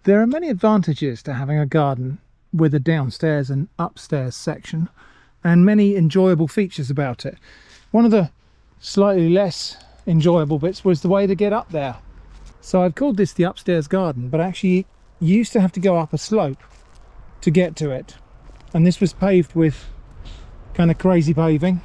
There are many advantages to having a garden with a downstairs and upstairs section, and many enjoyable features about it. One of the slightly less enjoyable bits was the way to get up there. So I've called this the upstairs garden, but actually you used to have to go up a slope to get to it, and this was paved with kind of crazy paving.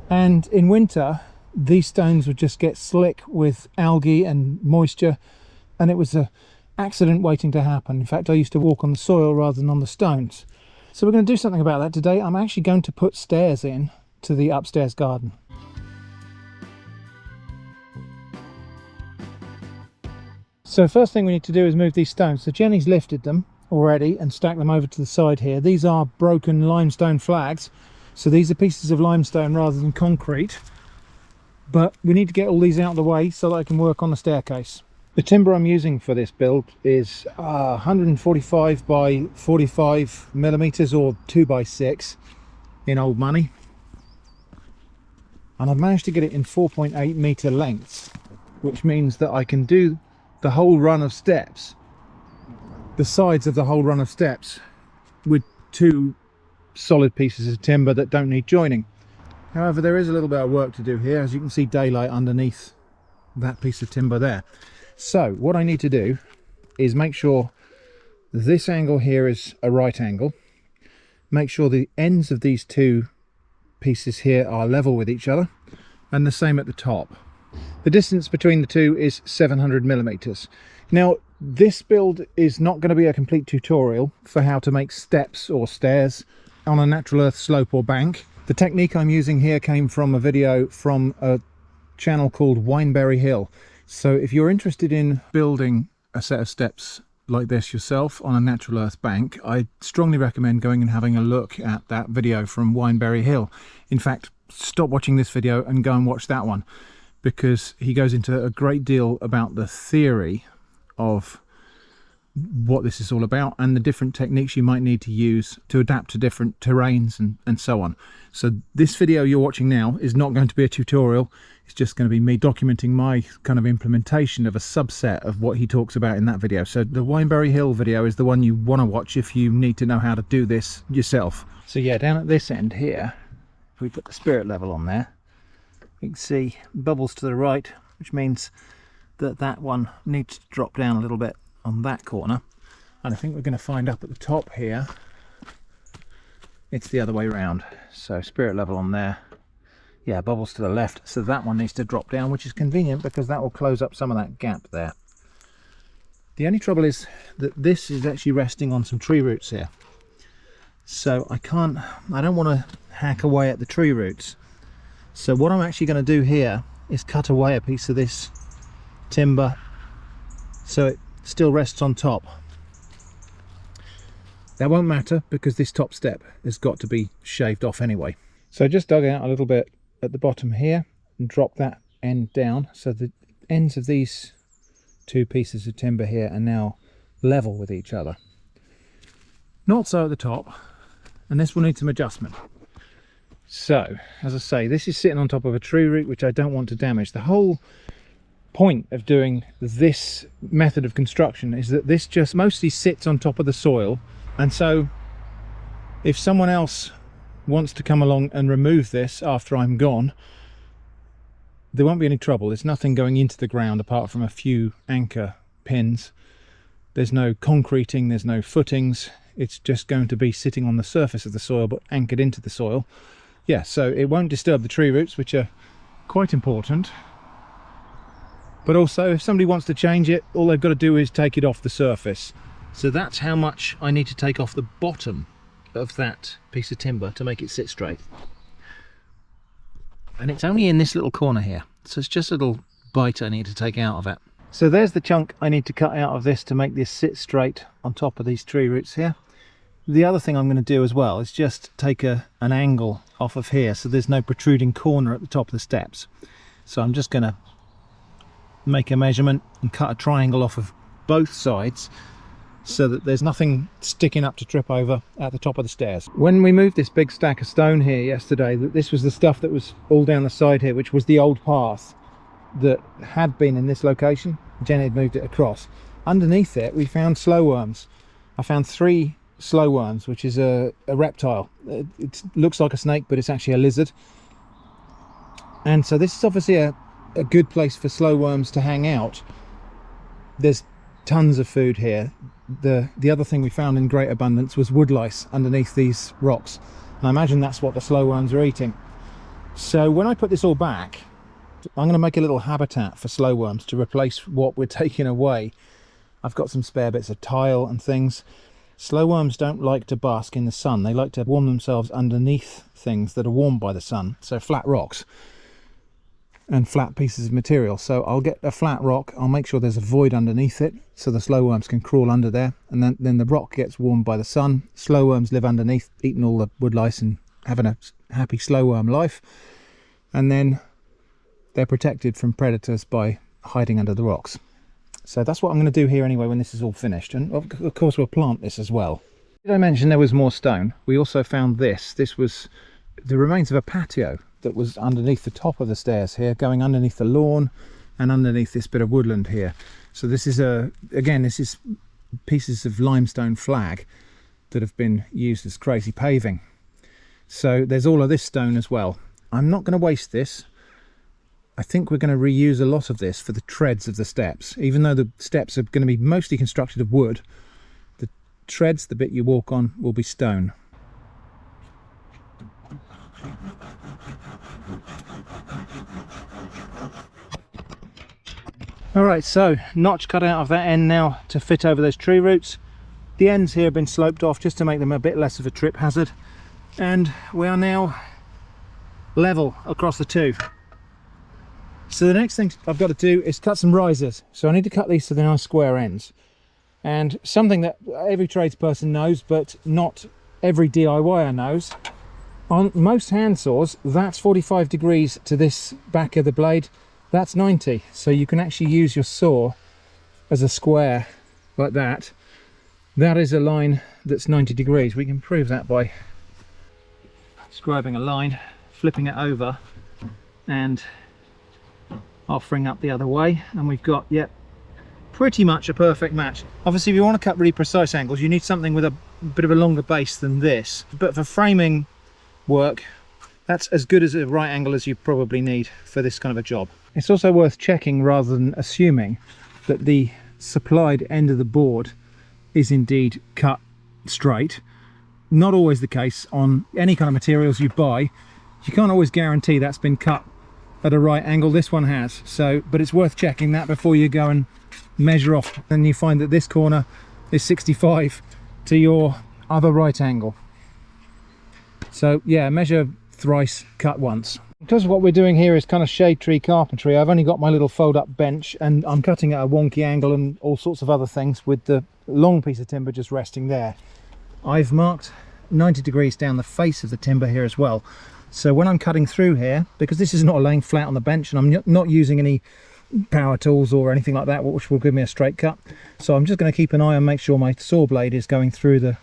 And in winter these stones would just get slick with algae and moisture, and it was an accident waiting to happen. In fact, I used to walk on the soil rather than on the stones. So we're going to do something about that today. I'm actually going to put stairs in to the upstairs garden. So first thing we need to do is move these stones. So Jenny's lifted them already and stacked them over to the side here. These are broken limestone flags. So these are pieces of limestone rather than concrete. But we need to get all these out of the way so that I can work on the staircase. The timber I'm using for this build is 145 by 45 millimeters, or 2x6 in old money. And I've managed to get it in 4.8 meter lengths, which means that I can do the whole run of steps, the sides of the whole run of steps, with two solid pieces of timber that don't need joining. However, there is a little bit of work to do here. As you can see, daylight underneath that piece of timber there. So what I need to do is make sure this angle here is a right angle, make sure the ends of these two pieces here are level with each other, and the same at the top. The distance between the two is 700 millimeters. Now, this build is not going to be a complete tutorial for how to make steps or stairs on a natural earth slope or bank. The technique I'm using here came from a video from a channel called Wineberry Hill. So if you're interested in building a set of steps like this yourself on a natural earth bank, I strongly recommend going and having a look at that video from Wineberry Hill. In fact, stop watching this video and go and watch that one, because he goes into a great deal about the theory of what this is all about and the different techniques you might need to use to adapt to different terrains and so on. So this video you're watching now is not going to be a tutorial. It's just going to be me documenting my kind of implementation of a subset of what he talks about in that video. So the Wineberry Hill video is the one you want to watch if you need to know how to do this yourself. So yeah, down at this end here, if we put the spirit level on there, you can see bubbles to the right, which means that that one needs to drop down a little bit on that corner. And I think we're going to find up at the top here it's the other way around. So spirit level on there, yeah, bubbles to the left, so that one needs to drop down, which is convenient because that will close up some of that gap there. The only trouble is that this is actually resting on some tree roots here, so I don't want to hack away at the tree roots. So what I'm actually going to do here is cut away a piece of this timber so it still rests on top. That won't matter because this top step has got to be shaved off anyway. So I just dug out a little bit at the bottom here and dropped that end down, so the ends of these two pieces of timber here are now level with each other. Not so at the top, and this will need some adjustment. So as I say, this is sitting on top of a tree root which I don't want to damage. The whole point of doing this method of construction is that this just mostly sits on top of the soil, and so if someone else wants to come along and remove this after I'm gone, there won't be any trouble. There's nothing going into the ground apart from a few anchor pins. There's no concreting, there's no footings. It's just going to be sitting on the surface of the soil but anchored into the soil. Yeah, so it won't disturb the tree roots, which are quite important. But also, if somebody wants to change it, all they've got to do is take it off the surface. So that's how much I need to take off the bottom of that piece of timber to make it sit straight. And it's only in this little corner here, so it's just a little bite I need to take out of it. So there's the chunk I need to cut out of this to make this sit straight on top of these tree roots here. The other thing I'm going to do as well is just take an angle off of here so there's no protruding corner at the top of the steps. So I'm just going to make a measurement and cut a triangle off of both sides so that there's nothing sticking up to trip over at the top of the stairs. When we moved this big stack of stone here yesterday, this was the stuff that was all down the side here, which was the old path that had been in this location. Jenny had moved it across. Underneath it we found slow worms. I found 3 slow worms, which is a reptile. It looks like a snake, but it's actually a lizard. And so this is obviously a good place for slow worms to hang out. There's tons of food here. The other thing we found in great abundance was woodlice underneath these rocks, and I imagine that's what the slow worms are eating. So when I put this all back, I'm going to make a little habitat for slow worms to replace what we're taking away. I've got some spare bits of tile and things. Slow worms don't like to bask in the sun. They like to warm themselves underneath things that are warmed by the sun, so flat rocks and flat pieces of material. So I'll get a flat rock, I'll make sure there's a void underneath it so the slow worms can crawl under there, and then the rock gets warmed by the sun. Slow worms live underneath, eating all the woodlice and having a happy slow worm life, and then they're protected from predators by hiding under the rocks. So that's what I'm going to do here anyway when this is all finished, and of course we'll plant this as well. Did I mention there was more stone? We also found this. This was the remains of a patio that was underneath the top of the stairs here, going underneath the lawn and underneath this bit of woodland here. So this is again, this is pieces of limestone flag that have been used as crazy paving. So there's all of this stone as well. I'm not going to waste this. I think we're going to reuse a lot of this for the treads of the steps. Even though the steps are going to be mostly constructed of wood, the treads, the bit you walk on, will be stone. Alright, so notch cut out of that end now to fit over those tree roots. The ends here have been sloped off just to make them a bit less of a trip hazard, and we are now level across the two. So the next thing I've got to do is cut some risers. So I need to cut these to the nice square ends, and something that every tradesperson knows but not every DIYer knows. On most hand saws, that's 45 degrees to this back of the blade, that's 90. So you can actually use your saw as a square like that. That is a line that's 90 degrees. We can prove that by scribing a line, flipping it over and offering up the other way, and we've got, yep, pretty much a perfect match. Obviously if you want to cut really precise angles, you need something with a bit of a longer base than this, but for framing work, that's as good as a right angle as you probably need for this kind of a job. It's also worth checking rather than assuming that the supplied end of the board is indeed cut straight. Not always the case on any kind of materials you buy. You can't always guarantee that's been cut at a right angle. This one has, so, but it's worth checking that before you go and measure off and you find that this corner is 65 to your other right angle. So yeah, measure thrice, cut once. Because what we're doing here is kind of shade tree carpentry, I've only got my little fold up bench and I'm cutting at a wonky angle and all sorts of other things with the long piece of timber just resting there. I've marked 90 degrees down the face of the timber here as well. So when I'm cutting through here, because this is not laying flat on the bench and I'm not using any power tools or anything like that, which will give me a straight cut, so I'm just going to keep an eye and make sure my saw blade is going through the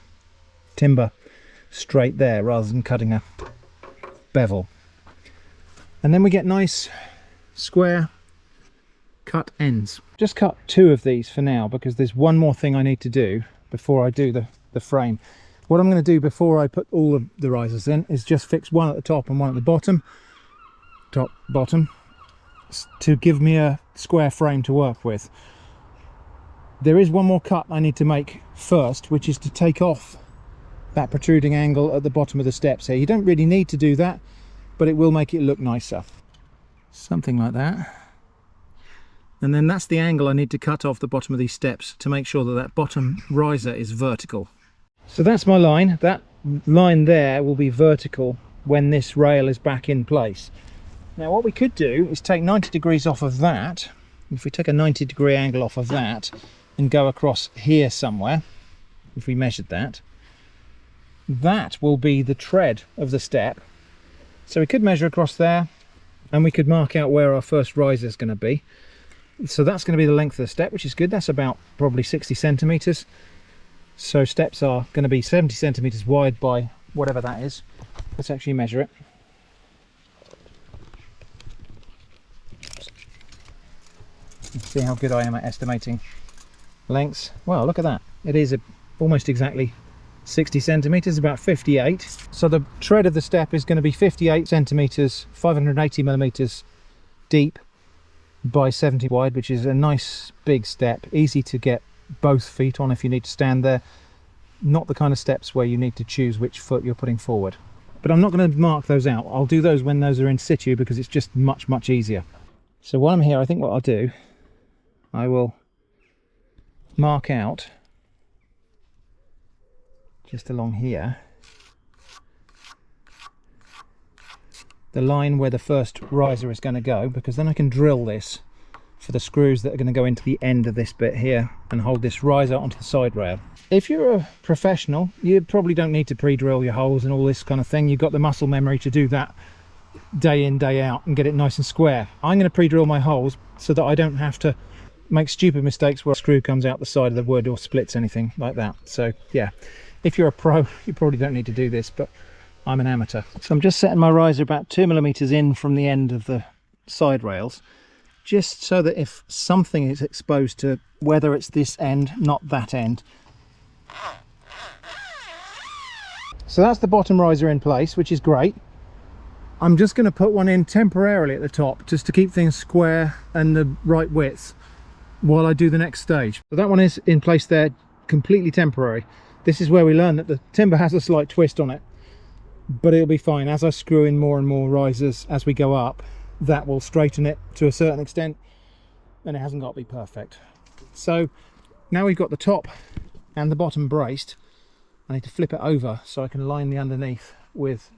timber straight there rather than cutting a bevel. And then we get nice square cut ends. Just cut 2 of these for now because there's one more thing I need to do before I do the frame. What I'm going to do before I put all of the risers in is just fix one at the top and one at the bottom, top, bottom, to give me a square frame to work with. There is one more cut I need to make first, which is to take off that protruding angle at the bottom of the steps here. You don't really need to do that, but it will make it look nicer. Something like that. And then that's the angle I need to cut off the bottom of these steps to make sure that that bottom riser is vertical. So that's my line. That line there will be vertical when this rail is back in place. Now what we could do is take 90 degrees off of that. If we take a 90 degree angle off of that and go across here somewhere, if we measured that, that will be the tread of the step. So we could measure across there and we could mark out where our first riser is going to be. So that's going to be the length of the step, which is good. That's about probably 60 centimeters. So steps are going to be 70 centimeters wide by whatever that is. Let's actually measure it. Let's see how good I am at estimating lengths. Well, look at that. It is almost exactly 60 centimeters, about 58. So the tread of the step is going to be 58 centimeters, 580 millimeters deep by 70 wide, which is a nice big step, easy to get both feet on if you need to stand there. Not the kind of steps where you need to choose which foot you're putting forward. But I'm not going to mark those out. I'll do those when those are in situ because it's just much easier. So while I'm here, I think what I'll do, I will mark out just along here the line where the first riser is going to go, because then I can drill this for the screws that are going to go into the end of this bit here and hold this riser onto the side rail. If you're a professional, you probably don't need to pre-drill your holes and all this kind of thing. You've got the muscle memory to do that day in, day out and get it nice and square. I'm going to pre-drill my holes so that I don't have to make stupid mistakes where a screw comes out the side of the wood or splits anything like that. So yeah, if you're a pro, you probably don't need to do this, but I'm an amateur. So I'm just setting my riser about 2 millimeters in from the end of the side rails, just so that if something is exposed to, whether it's this end, not that end. So that's the bottom riser in place, which is great. I'm just going to put one in temporarily at the top just to keep things square and the right width while I do the next stage. So that one is in place there, completely temporary. This is where we learn that the timber has a slight twist on it, but it'll be fine. As I screw in more and more risers as we go up, that will straighten it to a certain extent, and it hasn't got to be perfect. So now we've got the top and the bottom braced, I need to flip it over so I can line the underneath with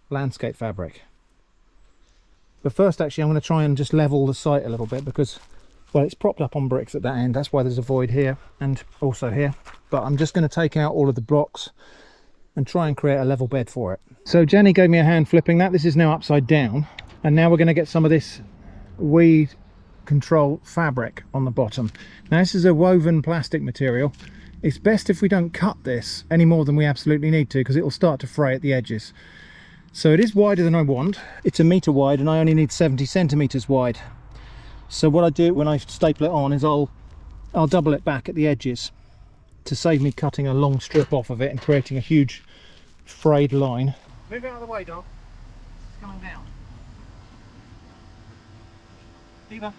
landscape fabric. But first, actually, I'm going to try and just level the site a little bit because, well, it's propped up on bricks at that end. That's why there's a void here and also here. But I'm just going to take out all of the blocks and try and create a level bed for it. So Jenny gave me a hand flipping that. This is now upside down. And now we're going to get some of this weed control fabric on the bottom. Now this is a woven plastic material. It's best if we don't cut this any more than we absolutely need to, because it will start to fray at the edges. So it is wider than I want. It's 1 meter wide and I only need 70 centimeters wide. So what I do when I staple it on is I'll double it back at the edges to save me cutting a long strip off of it and creating a huge frayed line. Move out of the way, dog. It's coming down. Diva.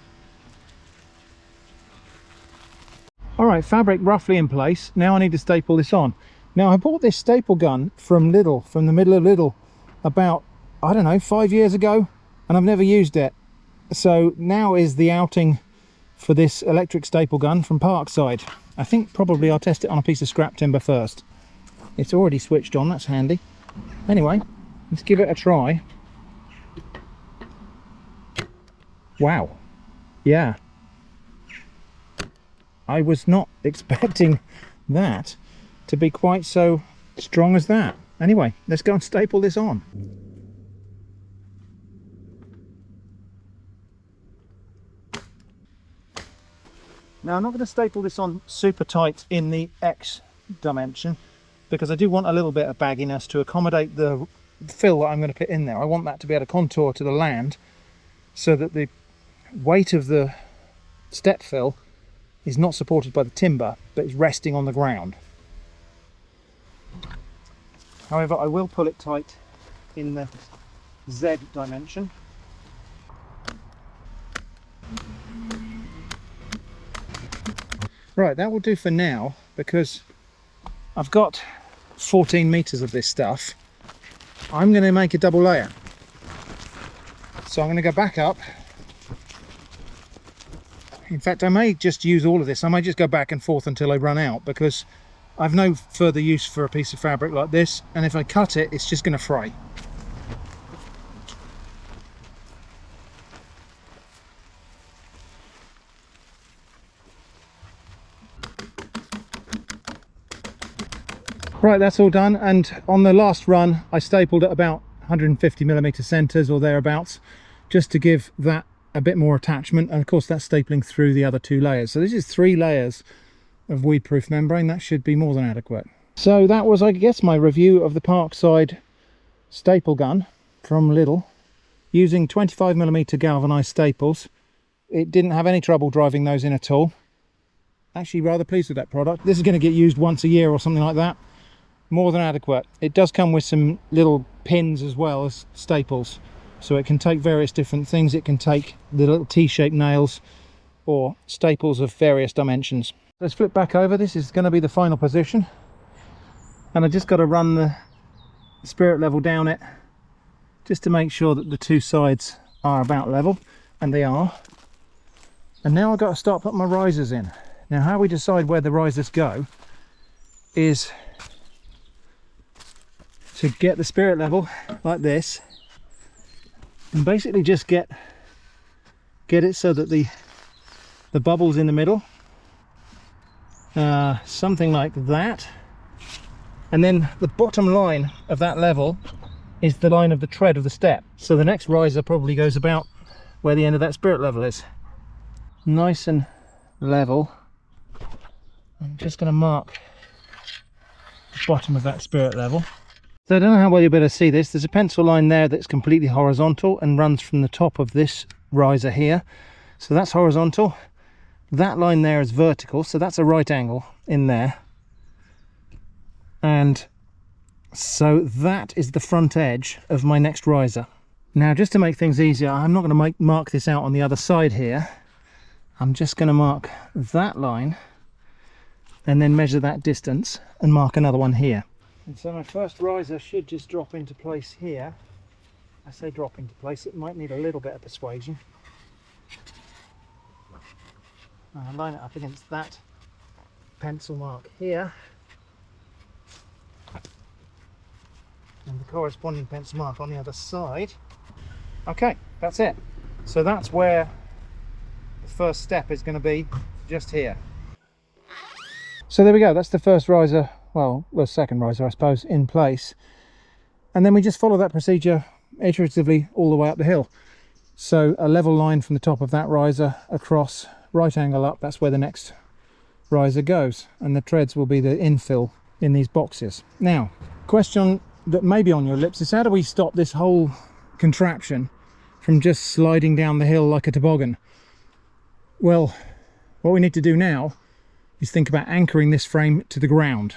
Alright, fabric roughly in place. Now I need to staple this on. Now I bought this staple gun from Lidl, from the middle of Lidl, about, I don't know, 5 years ago, and I've never used it. So now is the outing for this electric staple gun from Parkside. I think probably I'll test it on a piece of scrap timber first. It's already switched on, that's handy. Anyway, let's give it a try. Wow. Yeah. I was not expecting that to be quite so strong as that. Anyway, let's go and staple this on. Now I'm not going to staple this on super tight in the X dimension because I do want a little bit of bagginess to accommodate the fill that I'm going to put in there. I want that to be able to contour to the land so that the weight of the step fill is not supported by the timber but is resting on the ground. However, I will pull it tight in the Z dimension. Right, that will do for now because I've got 14 meters of this stuff. I'm going to make a double layer. So I'm going to go back up. In fact, I may just use all of this. I may just go back and forth until I run out because I've no further use for a piece of fabric like this, and if I cut it, it's just going to fray. Right, that's all done, and on the last run I stapled at about 150mm centres or thereabouts, just to give that a bit more attachment, and of course that's stapling through the other 2 layers. So this is 3 layers of weed-proof membrane. That should be more than adequate. So that was, I guess, my review of the Parkside staple gun from Lidl, using 25mm galvanized staples. It didn't have any trouble driving those in at all. Actually rather pleased with that product. This is going to get used once a year or something like that. More than adequate. It does come with some little pins as well as staples, so it can take various different things. It can take the little T-shaped nails or staples of various dimensions. Let's flip back over. This is going to be the final position, and I just got to run the spirit level down it just to make sure that the two sides are about level, and they are. And now I've got to start putting my risers in. Now how we decide where the risers go is to get the spirit level like this, and basically just get it so that the bubble's in the middle, something like that, and then the bottom line of that level is the line of the tread of the step. So the next riser probably goes about where the end of that spirit level is. Nice and level. I'm just going to mark the bottom of that spirit level. So I don't know how well you'll be able to see this. There's a pencil line there that's completely horizontal and runs from the top of this riser here. So that's horizontal. That line there is vertical, so that's a right angle in there. And so that is the front edge of my next riser. Now, just to make things easier, I'm not going to mark this out on the other side here. I'm just going to mark that line and then measure that distance and mark another one here. And so my first riser should just drop into place here. I say drop into place, it might need a little bit of persuasion. I'll line it up against that pencil mark here, and the corresponding pencil mark on the other side. Okay, that's it. So that's where the first step is going to be, just here. So there we go, that's the first riser, well, the second riser I suppose, in place. And then we just follow that procedure iteratively all the way up the hill. So a level line from the top of that riser across, right angle up, that's where the next riser goes. And the treads will be the infill in these boxes. Now, question that may be on your lips is, how do we stop this whole contraption from just sliding down the hill like a toboggan? Well, what we need to do now is think about anchoring this frame to the ground.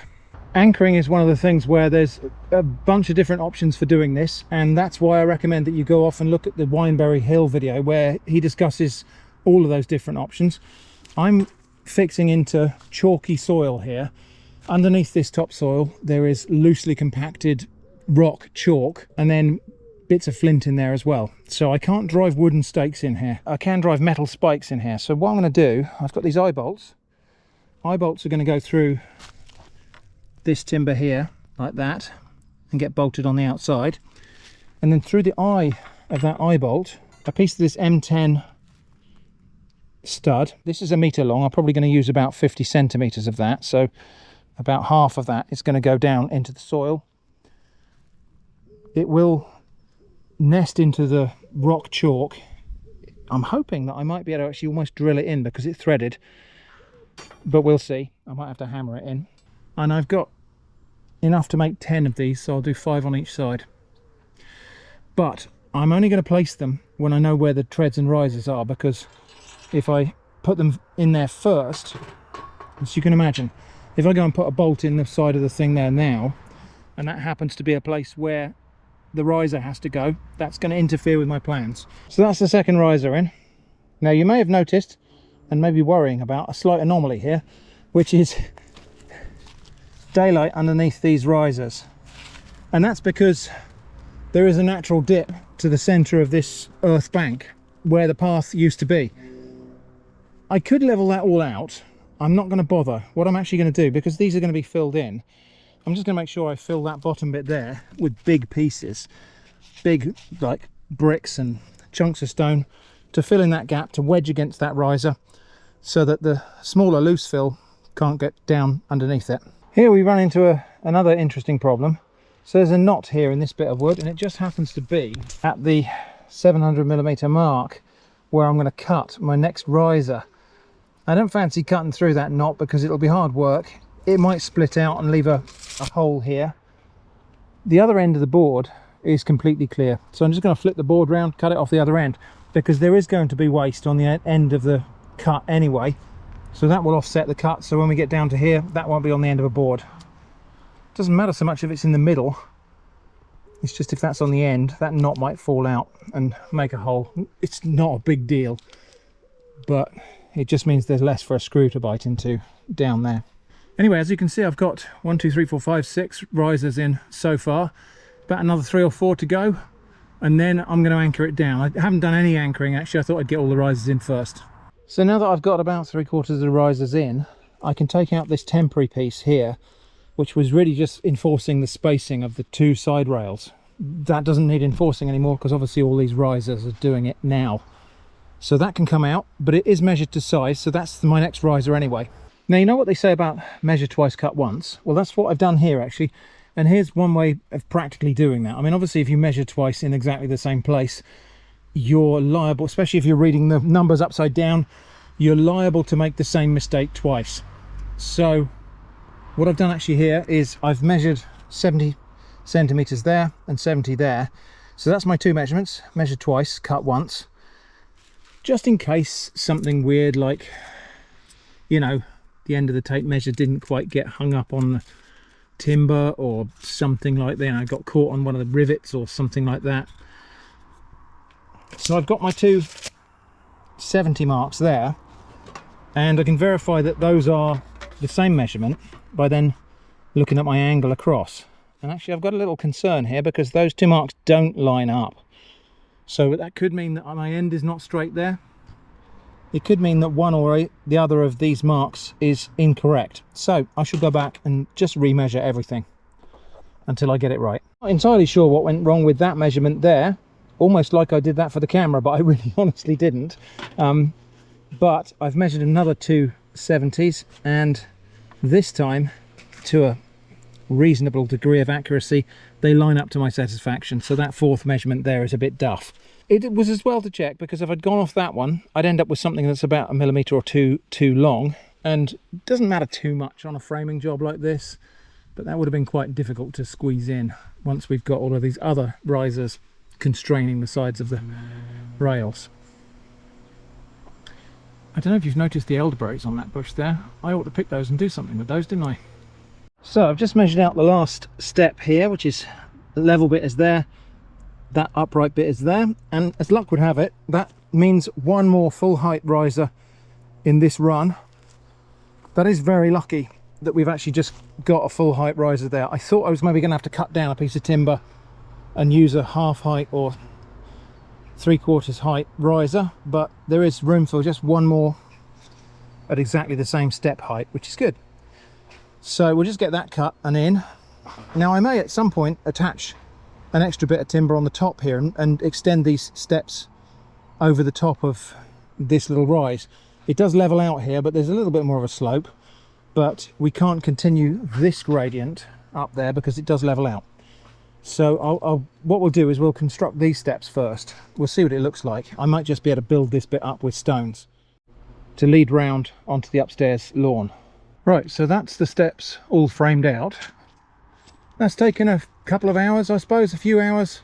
Anchoring is one of the things where there's a bunch of different options for doing this, and that's why I recommend that you go off and look at the Wineberry Hill video where he discusses all of those different options. I'm fixing into chalky soil here. Underneath this topsoil there is loosely compacted rock chalk and then bits of flint in there as well. So I can't drive wooden stakes in here. I can drive metal spikes in here. So what I'm going to do, I've got these eye bolts. Eye bolts are going to go through this timber here like that and get bolted on the outside, and then through the eye of that eye bolt a piece of this M10 stud. This is 1 meter long. I'm probably going to use about 50 centimeters of that, so about half of that is going to go down into the soil. It will nest into the rock chalk. I'm hoping that I might be able to actually almost drill it in because it's threaded, but we'll see. I might have to hammer it in. And I've got enough to make 10 of these, so I'll do 5 on each side. But I'm only going to place them when I know where the treads and risers are, because if I put them in there first, as you can imagine, if I go and put a bolt in the side of the thing there now, and that happens to be a place where the riser has to go, that's going to interfere with my plans. So that's the second riser in. Now you may have noticed, and may be worrying about, a slight anomaly here, which is daylight underneath these risers, and that's because there is a natural dip to the center of this earth bank where the path used to be. I could level that all out. I'm not going to bother. What I'm actually going to do, because these are going to be filled in, I'm just going to make sure I fill that bottom bit there with big pieces, big like bricks and chunks of stone, to fill in that gap, to wedge against that riser so that the smaller loose fill can't get down underneath it. Here we run into another interesting problem. So there's a knot here in this bit of wood, and it just happens to be at the 700mm mark where I'm going to cut my next riser. I don't fancy cutting through that knot because it'll be hard work. It might split out and leave a hole here. The other end of the board is completely clear, so I'm just going to flip the board round, cut it off the other end, because there is going to be waste on the end of the cut anyway, so that will offset the cut. So when we get down to here, that won't be on the end of a board. Doesn't matter so much if it's in the middle, it's just if that's on the end, that knot might fall out and make a hole. It's not a big deal, but it just means there's less for a screw to bite into down there. Anyway, as you can see, I've got 1, 2, 3, 4, 5, 6 risers in so far. About another 3 or 4 to go, and then I'm going to anchor it down. I haven't done any anchoring actually. I thought I'd get all the risers in first. So now that I've got about 3/4 of the risers in, I can take out this temporary piece here, which was really just enforcing the spacing of the 2 side rails. That doesn't need enforcing anymore because obviously all these risers are doing it now. So that can come out, but it is measured to size, so that's my next riser anyway. Now, you know what they say about measure twice, cut once? Well, that's what I've done here actually. And here's one way of practically doing that. I mean, obviously if you measure twice in exactly the same place, you're liable, especially if you're reading the numbers upside down, you're liable to make the same mistake twice. So what I've done actually here is I've measured 70 centimeters there and 70 there. So that's my 2 measurements, measured twice, cut once. Just in case something weird like, you know, the end of the tape measure didn't quite get hung up on the timber or something like that, you know, got caught on one of the rivets or something like that. So I've got my 2 70 marks there, and I can verify that those are the same measurement by then looking at my angle across. And actually I've got a little concern here because those 2 marks don't line up. So that could mean that my end is not straight there. It could mean that one or the other of these marks is incorrect. So I should go back and just remeasure everything until I get it right. Not entirely sure what went wrong with that measurement there. Almost like I did that for the camera, but I really honestly didn't. But I've measured another 2 70s, and this time, to a reasonable degree of accuracy, they line up to my satisfaction. So that 4th measurement there is a bit duff. It was as well to check, because if I'd gone off that one, I'd end up with something that's about 1 millimeter or 2 too long, and it doesn't matter too much on a framing job like this, but that would have been quite difficult to squeeze in once we've got all of these other risers constraining the sides of the rails. I don't know if you've noticed the elderberries on that bush there. I ought to pick those and do something with those, didn't I? So I've just measured out the last step here, which is the level bit is there, that upright bit is there, and as luck would have it, that means 1 more full height riser in this run. That is very lucky that we've actually just got a full height riser there. I thought I was maybe going to have to cut down a piece of timber and use a half height or 3/4 height riser, but there is room for just 1 more at exactly the same step height, which is good. So we'll just get that cut and in. Now I may at some point attach an extra bit of timber on the top here and extend these steps over the top of this little rise. It does level out here, but there's a little bit more of a slope, but we can't continue this gradient up there because it does level out. So what we'll do is we'll construct these steps first. We'll see what it looks like. I might just be able to build this bit up with stones to lead round onto the upstairs lawn. Right, so that's the steps all framed out. That's taken a couple of hours, I suppose, a few hours.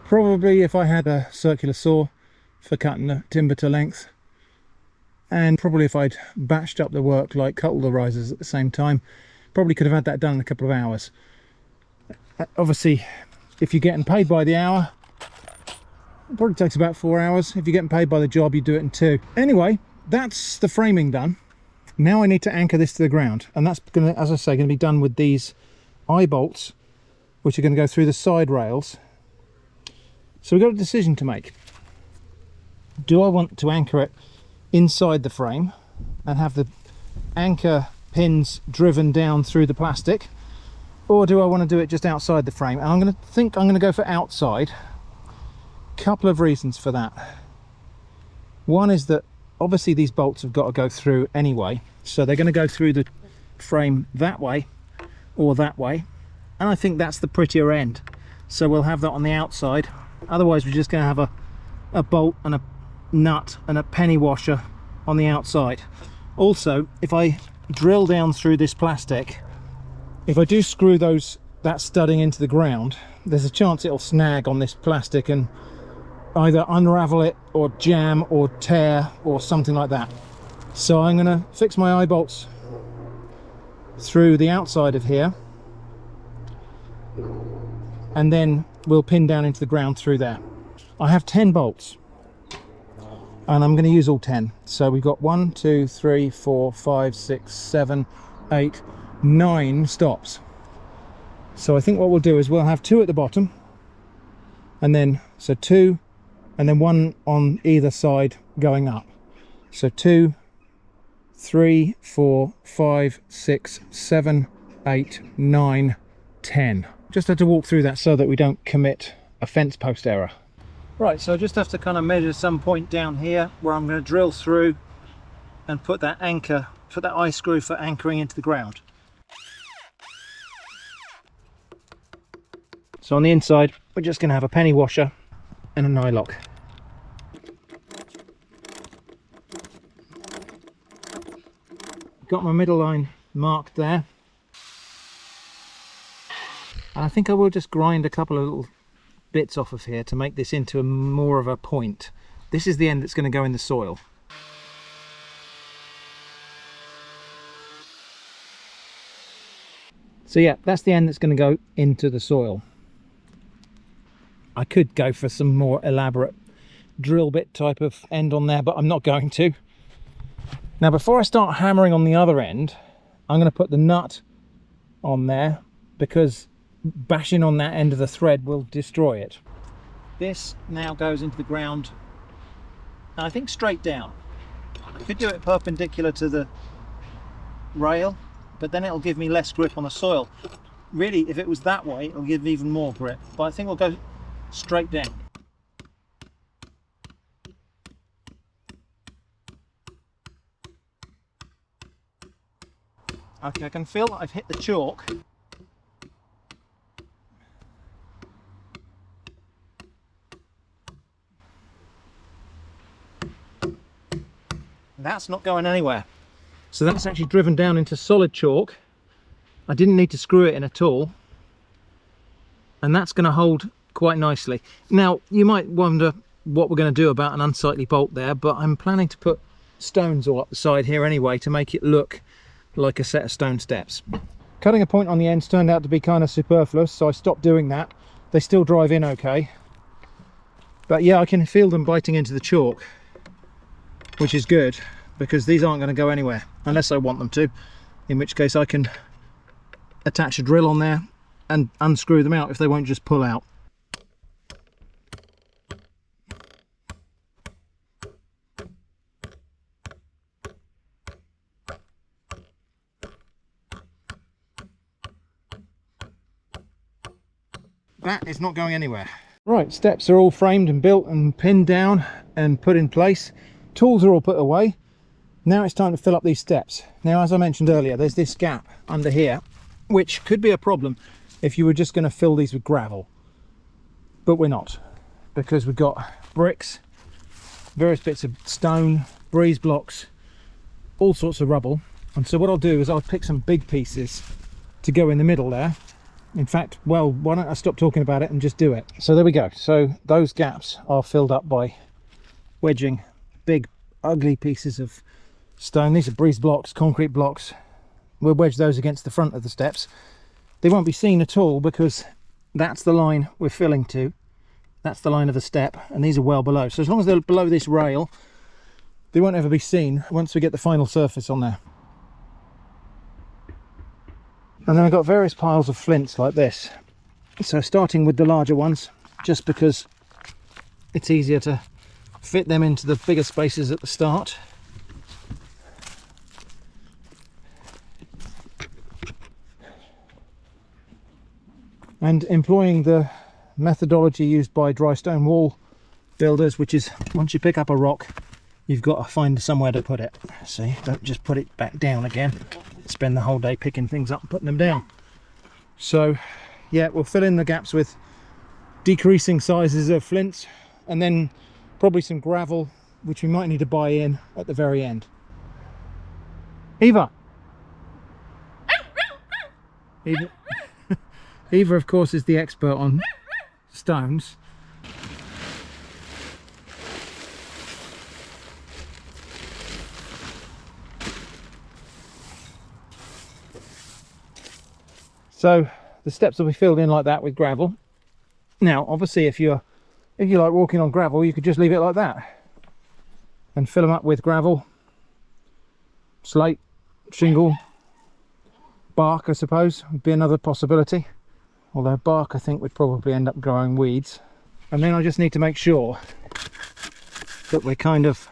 Probably if I had a circular saw for cutting the timber to length. And probably if I'd batched up the work, like cut all the risers at the same time, probably could have had that done in a couple of hours. Obviously, if you're getting paid by the hour, it probably takes about 4 hours. If you're getting paid by the job, you do it in 2. Anyway, that's the framing done. Now I need to anchor this to the ground, and that's going to, as I say, going to be done with these eye bolts, which are going to go through the side rails. So we've got a decision to make. Do I want to anchor it inside the frame and have the anchor pins driven down through the plastic, or do I want to do it just outside the frame? And I'm going to go for outside. Couple of reasons for that. One is that obviously these bolts have got to go through anyway, so they're going to go through the frame that way or that way, and I think that's the prettier end, so we'll have that on the outside. Otherwise we're just going to have a bolt and a nut and a penny washer on the outside. Also, if I drill down through this plastic, if I do screw that studding into the ground, there's a chance it'll snag on this plastic and either unravel it or jam or tear or something like that. So I'm going to fix my eye bolts through the outside of here, and then we'll pin down into the ground through there. I have 10 bolts and I'm going to use all 10. So we've got 1, 2, 3, 4, 5, 6, 7, 8, 9 stops. So I think what we'll do is we'll have 2 at the bottom, and then so 2, and then 1 on either side going up. So 2, 3, 4, 5, 6, 7, 8, 9, 10. Just had to walk through that so that we don't commit a fence post error. Right, so I just have to kind of measure some point down here where I'm going to drill through and put that anchor, put that eye screw for anchoring into the ground. So on the inside, we're just going to have a penny washer and a nylock. Got my middle line marked there, and I think I will just grind a couple of little bits off of here to make this into more of a point. This is the end that's going to go in the soil. So yeah, that's the end that's going to go into the soil. I could go for some more elaborate drill bit type of end on there, but I'm not going to. Now before I start hammering on the other end, I'm going to put the nut on there, because bashing on that end of the thread will destroy it. This now goes into the ground, and I think straight down. I could do it perpendicular to the rail, but then it'll give me less grip on the soil. Really, if it was that way, it'll give even more grip, but I think we'll go straight down. Okay, I can feel that I've hit the chalk. That's not going anywhere. So that's actually driven down into solid chalk. I didn't need to screw it in at all. And that's going to hold quite nicely. Now, you might wonder what we're going to do about an unsightly bolt there, but I'm planning to put stones all up the side here anyway to make it look like a set of stone steps. Cutting a point on the ends turned out to be kind of superfluous, so I stopped doing that. They still drive in okay, but yeah, I can feel them biting into the chalk, which is good, because these aren't going to go anywhere unless I want them to, in which case I can attach a drill on there and unscrew them out if they won't just pull out. That is not going anywhere. Right, steps are all framed and built and pinned down and put in place. Tools are all put away. Now it's time to fill up these steps. Now, as I mentioned earlier, there's this gap under here, which could be a problem if you were just going to fill these with gravel. But we're not, because we've got bricks, various bits of stone, breeze blocks, all sorts of rubble. And so what I'll do is I'll pick some big pieces to go in the middle there. In fact, well, why don't I stop talking about it and just do it? So there we go. So those gaps are filled up by wedging big ugly pieces of stone. These are breeze blocks, concrete blocks. We'll wedge those against the front of the steps. They won't be seen at all because that's the line we're filling to. That's the line of the step, and these are well below. So as long as they're below this rail, they won't ever be seen once we get the final surface on there. And then I've got various piles of flints like this. So starting with the larger ones, just because it's easier to fit them into the bigger spaces at the start. And employing the methodology used by dry stone wall builders, which is once you pick up a rock, you've got to find somewhere to put it. See, don't just put it back down again. Spend the whole day picking things up and putting them down. So yeah, we'll fill in the gaps with decreasing sizes of flints, and then probably some gravel which we might need to buy in at the very end. Eva! Eva, Eva of course is the expert on stones. So the steps will be filled in like that with gravel. Now obviously if you like walking on gravel, you could just leave it like that and fill them up with gravel, slate, shingle, bark I suppose would be another possibility, although bark I think would probably end up growing weeds. And then I just need to make sure that we're kind of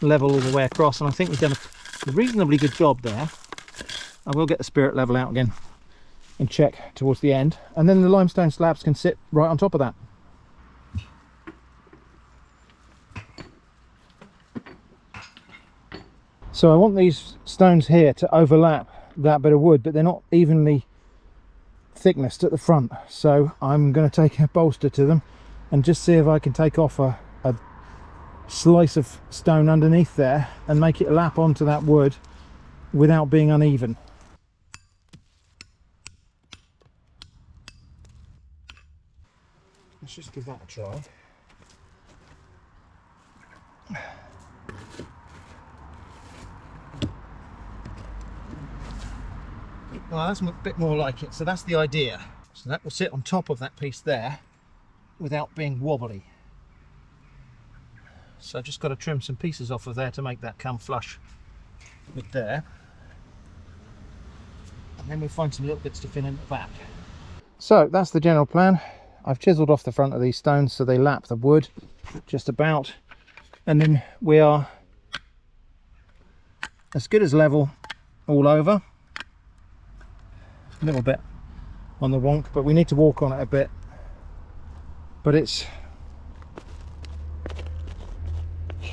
level all the way across, and I think we've done a reasonably good job there. I will get the spirit level out again and check towards the end, and then the limestone slabs can sit right on top of that. So I want these stones here to overlap that bit of wood, but they're not evenly thicknessed at the front, so I'm going to take a bolster to them and just see if I can take off a slice of stone underneath there and make it lap onto that wood without being uneven. Let's just give that a try. Well, that's a bit more like it, so that's the idea. So that will sit on top of that piece there without being wobbly. So I've just got to trim some pieces off of there to make that come flush with there. And then we'll find some little bits to fill in the back. So that's the general plan. I've chiselled off the front of these stones so they lap the wood just about. And then we are as good as level all over. A little bit on the wonk, but we need to walk on it a bit. But it's,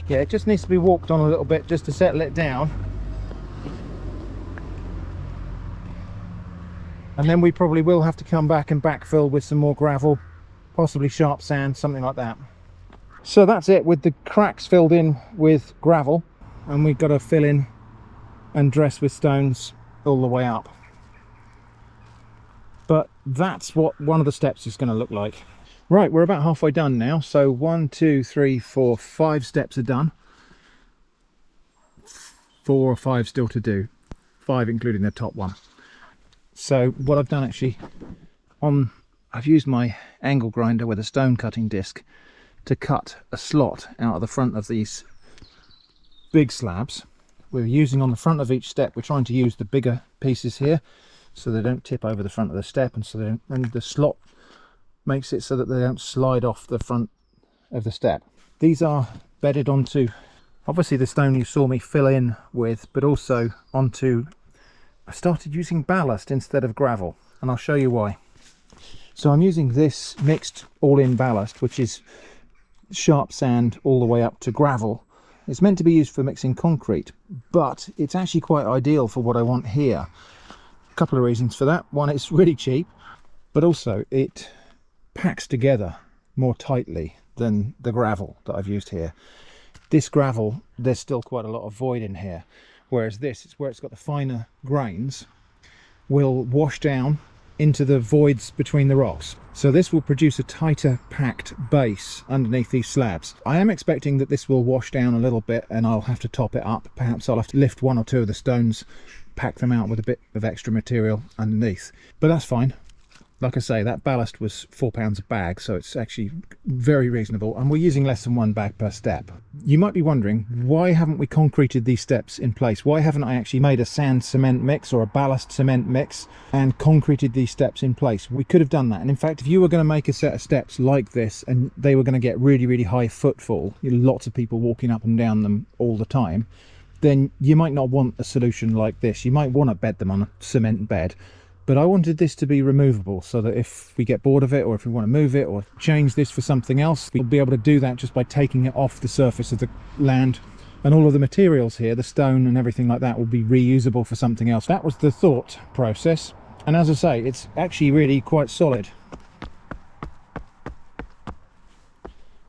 yeah, it just needs to be walked on a little bit just to settle it down. And then we probably will have to come back and backfill with some more gravel, possibly sharp sand, something like that. So that's it with the cracks filled in with gravel, and we've got to fill in and dress with stones all the way up. But that's what one of the steps is going to look like. Right, we're about halfway done now. So 1, 2, 3, 4, 5 steps are done. 4 or 5 still to do. 5 including the top one. So what I've done actually, I've used my angle grinder with a stone cutting disc to cut a slot out of the front of these big slabs. We're using on the front of each step, we're trying to use the bigger pieces here, so they don't tip over the front of the step, and so they don't, and the slot makes it so that they don't slide off the front of the step. These are bedded onto obviously the stone you saw me fill in with, but also onto, I started using ballast instead of gravel, and I'll show you why. So I'm using this mixed all-in ballast, which is sharp sand all the way up to gravel. It's meant to be used for mixing concrete, but it's actually quite ideal for what I want here. Couple of reasons for that. One, it's really cheap, but also it packs together more tightly than the gravel that I've used here. This gravel, there's still quite a lot of void in here, whereas this, it's where it's got the finer grains, will wash down into the voids between the rocks. So this will produce a tighter packed base underneath these slabs. I am expecting that this will wash down a little bit and I'll have to top it up. Perhaps I'll have to lift 1 or 2 of the stones, pack them out with a bit of extra material underneath, but that's fine. Like I say, that ballast was £4 a bag, so it's actually very reasonable, and we're using less than 1 bag per step. You might be wondering, why haven't we concreted these steps in place? Why haven't I actually made a sand cement mix or a ballast cement mix and concreted these steps in place? We could have done that, and in fact, if you were going to make a set of steps like this and they were going to get really, really high footfall, lots of people walking up and down them all the time, then you might not want a solution like this. You might want to bed them on a cement bed. But I wanted this to be removable so that if we get bored of it, or if we want to move it or change this for something else, we'll be able to do that just by taking it off the surface of the land. And all of the materials here, the stone and everything like that, will be reusable for something else. That was the thought process. And as I say, it's actually really quite solid.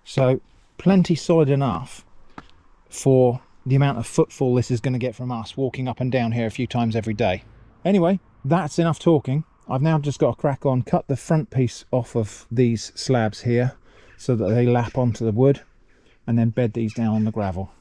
So plenty solid enough for the amount of footfall this is going to get from us walking up and down here a few times every day. Anyway, that's enough talking. I've now just got to crack on, cut the front piece off of these slabs here so that they lap onto the wood, and then bed these down on the gravel.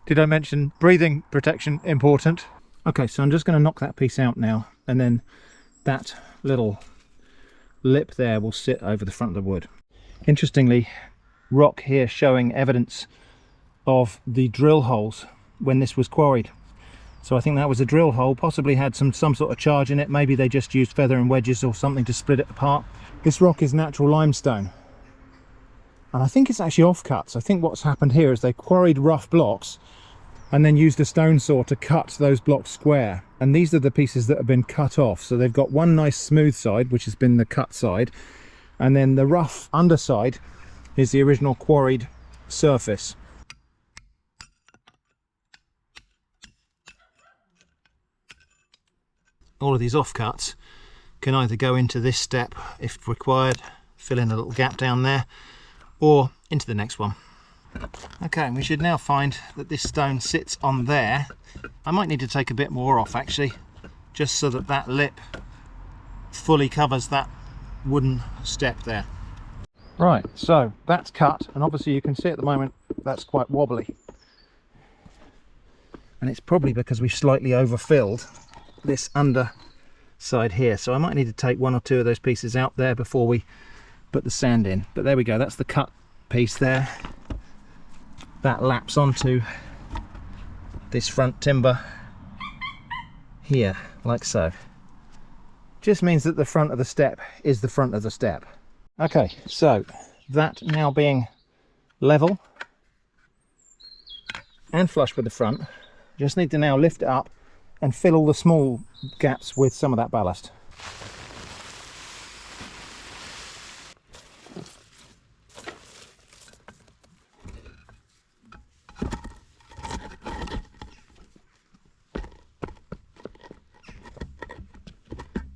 Did I mention breathing protection important? Okay, so I'm just going to knock that piece out now, and then that little lip there will sit over the front of the wood. Interestingly, rock here showing evidence of the drill holes when this was quarried. So I think that was a drill hole, possibly had some sort of charge in it. Maybe they just used feather and wedges or something to split it apart. This rock is natural limestone, and I think it's actually offcuts. I think what's happened here is they quarried rough blocks and then used a stone saw to cut those blocks square, and these are the pieces that have been cut off. So they've got one nice smooth side, which has been the cut side, and then the rough underside is the original quarried surface. All of these offcuts can either go into this step if required, fill in a little gap down there, or into the next one. Okay, and we should now find that this stone sits on there. I might need to take a bit more off actually, just so that that lip fully covers that wooden step there. Right, so that's cut, and obviously you can see at the moment that's quite wobbly. And it's probably because we've slightly overfilled this underside here. So I might need to take one or two of those pieces out there before we put the sand in. But there we go, that's the cut piece there. That laps onto this front timber here, like so. Just means that the front of the step is the front of the step. Okay, so that now being level and flush with the front, just need to now lift it up and fill all the small gaps with some of that ballast.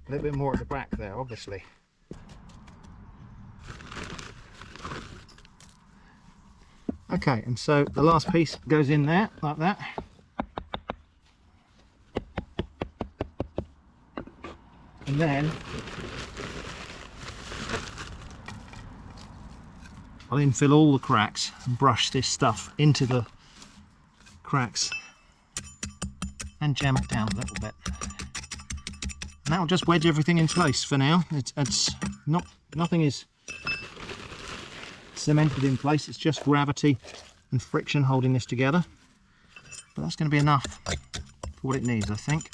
A little bit more at the back there, obviously. Okay, and so the last piece goes in there, like that. And then I'll infill all the cracks and brush this stuff into the cracks and jam it down a little bit. And that'll just wedge everything in place for now. Nothing is cemented in place, it's just gravity and friction holding this together. But that's going to be enough for what it needs, I think.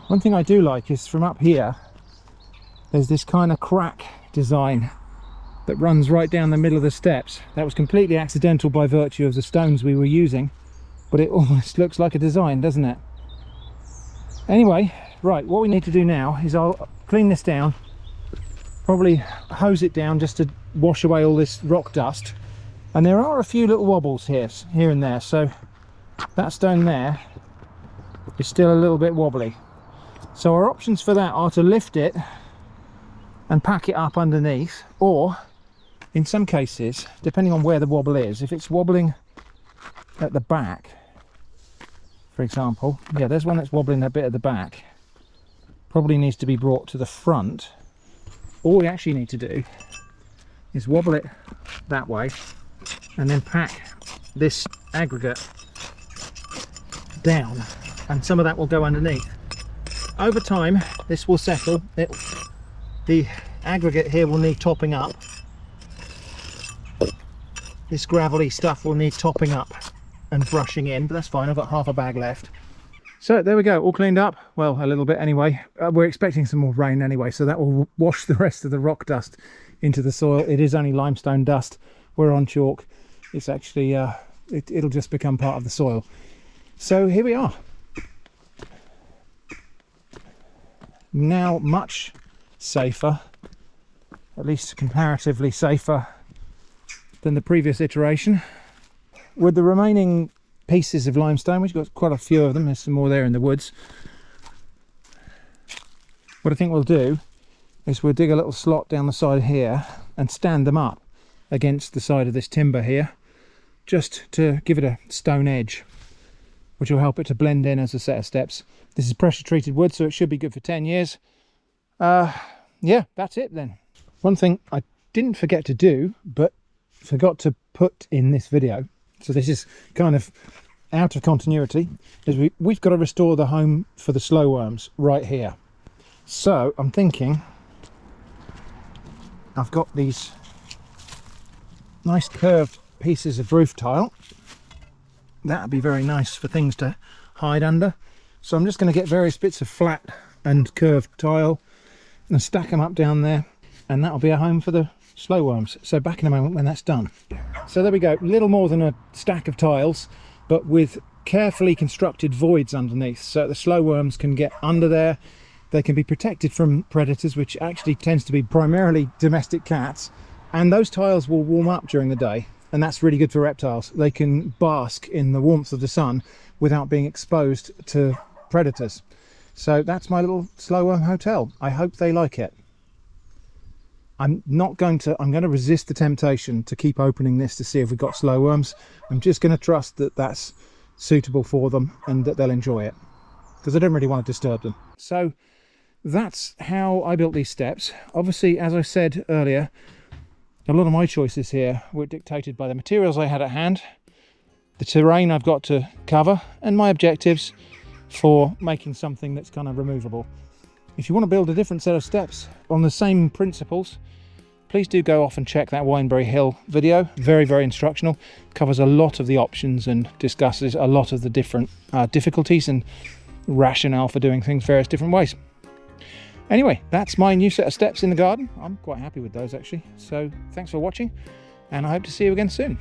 One thing I do like is from up here, there's this kind of crack design that runs right down the middle of the steps. That was completely accidental by virtue of the stones we were using, but it almost looks like a design, doesn't it? Anyway, right, what we need to do now is I'll clean this down, probably hose it down just to wash away all this rock dust. And there are a few little wobbles here and there, so that stone there is still a little bit wobbly. So our options for that are to lift it and pack it up underneath, or in some cases, depending on where the wobble is, if it's wobbling at the back, for example, yeah, there's one that's wobbling a bit at the back, probably needs to be brought to the front. All we actually need to do is wobble it that way and then pack this aggregate down, and some of that will go underneath. Over time this will settle. The aggregate here will need topping up, this gravelly stuff will need topping up and brushing in, but that's fine. I've got half a bag left. So there we go, all cleaned up. Well, a little bit anyway. We're expecting some more rain anyway, so that will wash the rest of the rock dust into the soil. It is only limestone dust. We're on chalk. It's actually, it'll just become part of the soil. So here we are. Now much safer, at least comparatively safer than the previous iteration. With the remaining pieces of limestone, we've got quite a few of them, there's some more there in the woods. What I think we'll do is we'll dig a little slot down the side here and stand them up against the side of this timber here, just to give it a stone edge, which will help it to blend in as a set of steps. This is pressure treated wood, so it should be good for 10 years. Yeah, that's it then. One thing I didn't forget to do, but forgot to put in this video, so this is kind of out of continuity, is we've got to restore the home for the slow worms right here. So I'm thinking, I've got these nice curved pieces of roof tile. That would be very nice for things to hide under. So I'm just going to get various bits of flat and curved tile and stack them up down there, and that'll be a home for the slow worms. So back in a moment when that's done. So there we go, little more than a stack of tiles, but with carefully constructed voids underneath, so the slow worms can get under there. They can be protected from predators, which actually tends to be primarily domestic cats, and those tiles will warm up during the day, and that's really good for reptiles. They can bask in the warmth of the sun without being exposed to predators. So that's my little slow worm hotel. I hope they like it. I'm going to resist the temptation to keep opening this to see if we've got slow worms. I'm just going to trust that that's suitable for them and that they'll enjoy it, because I don't really want to disturb them. So that's how I built these steps. Obviously, as I said earlier, a lot of my choices here were dictated by the materials I had at hand, the terrain I've got to cover, and my objectives for making something that's kind of removable. If you want to build a different set of steps on the same principles, please do go off and check that Wineberry Hill video. Very, very instructional. Covers a lot of the options and discusses a lot of the different difficulties and rationale for doing things various different ways. Anyway, that's my new set of steps in the garden. I'm quite happy with those actually. So thanks for watching, and I hope to see you again soon.